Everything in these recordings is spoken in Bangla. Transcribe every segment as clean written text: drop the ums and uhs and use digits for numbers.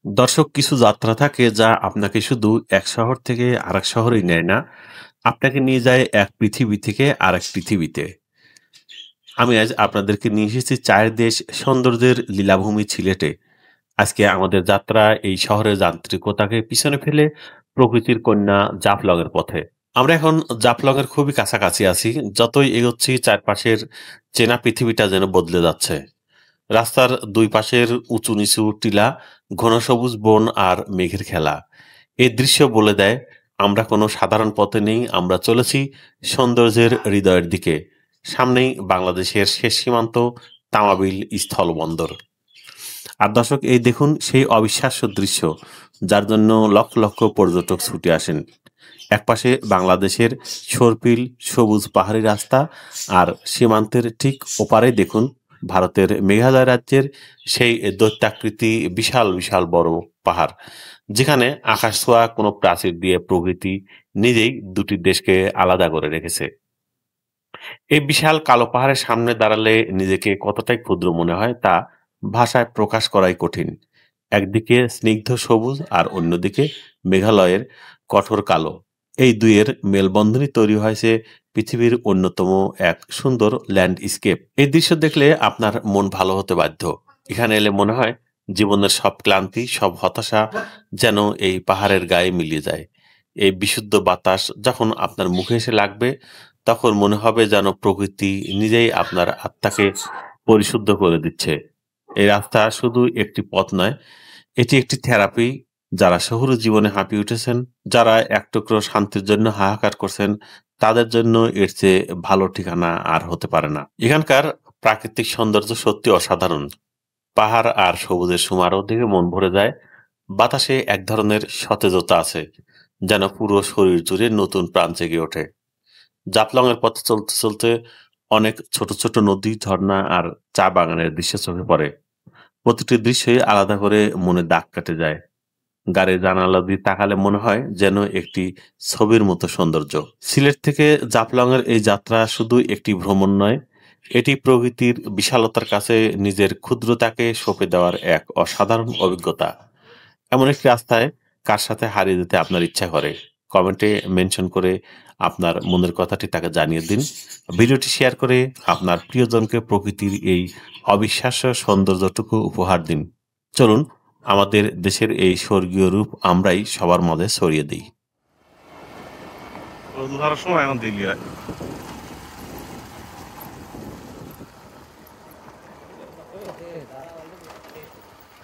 দর্শক, কিছু যাত্রা থাকে যা আপনাকে শুধু এক শহর থেকে আরেক শহরেই নেয় না, আপনাকে নিয়ে যায় এক পৃথিবী থেকে আরেক পৃথিবীতে। আমি আজ আপনাদেরকে নিয়ে এসেছি চায়ের দেশ সৌন্দর্যের লীলাভূমি সিলেটে। আজকে আমাদের যাত্রা এই শহরের যান্ত্রিকতাকে পিছনে ফেলে প্রকৃতির কন্যা জাফলংয়ের পথে। আমরা এখন জাফলংয়ের খুবই কাছাকাছি আছি। যতই এগোচ্ছি চারপাশের চেনা পৃথিবীটা যেন বদলে যাচ্ছে। রাস্তার দুই পাশের উঁচু নিচু টিলা, ঘন সবুজ বন আর মেঘের খেলা। এই দৃশ্য বলে দেয় আমরা কোনো সাধারণ পথে নেই, আমরা চলেছি সৌন্দর্যের হৃদয়ের দিকে। সামনেই বাংলাদেশের শেষ সীমান্ত তামাবিল স্থলবন্দর। আর দর্শক, এই দেখুন সেই অবিশ্বাস্য দৃশ্য যার জন্য লক্ষ লক্ষ পর্যটক ছুটে আসেন। একপাশে বাংলাদেশের সর্পিল সবুজ পাহাড়ি রাস্তা, আর সীমান্তের ঠিক ওপারে দেখুন ভারতের মেঘালয় রাজ্যের সেই দৈত্যাকৃতি বিশাল বিশাল বড় পাহাড়, যেখানে আকাশ ছোঁয়া কোনো প্রাচীর দিয়ে প্রকৃতি নিজেই দুটি দেশকে আলাদা করে রেখেছে। এই বিশাল কালো পাহাড়ের সামনে দাঁড়ালে নিজেকে কতটাই ক্ষুদ্র মনে হয় তা ভাষায় প্রকাশ করাই কঠিন। একদিকে স্নিগ্ধ সবুজ আর অন্যদিকে মেঘালয়ের কঠোর কালো। এই দুইয়ের মেলবন্ধনই তৈরি হয়েছে পৃথিবীর অন্যতম এক সুন্দর ল্যান্ডস্কেপ। এই দৃশ্য দেখলে আপনার মন ভালো হতে বাধ্য। এখানে এলে মনে হয় জীবনের সব ক্লান্তি, সব হতাশা যেন এই পাহাড়ের গায়ে মিলিয়ে যায়। এই বিশুদ্ধ বাতাস যখন আপনার মুখে এসে লাগবে, তখন মনে হবে যেন প্রকৃতি নিজেই আপনার আত্মাকে পরিশুদ্ধ করে দিচ্ছে। এই রাস্তা শুধু একটি পথ নয়, এটি একটি থেরাপি। যারা শহুরে জীবনে হাঁপিয়ে উঠেছেন, যারা এক টুকরো শান্তির জন্য হাহাকার করছেন, তাদের জন্য এর চেয়ে ভালো ঠিকানা আর হতে পারে না। এখানকার প্রাকৃতিক সৌন্দর্য সত্যি অসাধারণ। পাহাড় আর সবুজের সমারোহ দেখে মন ভরে যায়। বাতাসে এক ধরনের সতেজতা আছে, যেন পুরো শরীর জুড়ে নতুন প্রাণ জেগে ওঠে। জাফলংয়ের পথে চলতে চলতে অনেক ছোট ছোট নদী, ঝর্ণা আর চা বাগানের দৃশ্য চোখে পড়ে। প্রতিটি দৃশ্যই আলাদা করে মনে দাগ কেটে যায়। গাড়ির জানালা দিয়ে তাকালে মনে হয় যেন একটি ছবির মতো সৌন্দর্য। সিলেট থেকে জাফলংয়ের এই যাত্রা শুধু একটি ভ্রমণ নয়, এটি প্রকৃতির বিশালতার কাছে নিজের ক্ষুদ্রতাকে সঁপে দেওয়ার এক অসাধারণ অভিজ্ঞতা। এমন একটি রাস্তায় কার সাথে হারিয়ে যেতে আপনার ইচ্ছা করে? কমেন্টে মেনশন করে আপনার মনের কথাটি তাকে জানিয়ে দিন। ভিডিওটি শেয়ার করে আপনার প্রিয়জনকে প্রকৃতির এই অবিশ্বাস্য সৌন্দর্যটুকু উপহার দিন। চলুন আমাদের দেশের এই স্বর্গীয় রূপ আমরাই সবার মাঝে ছড়িয়ে দিই। ধরার সময় এখন দিল্লি হয়।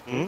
হুম।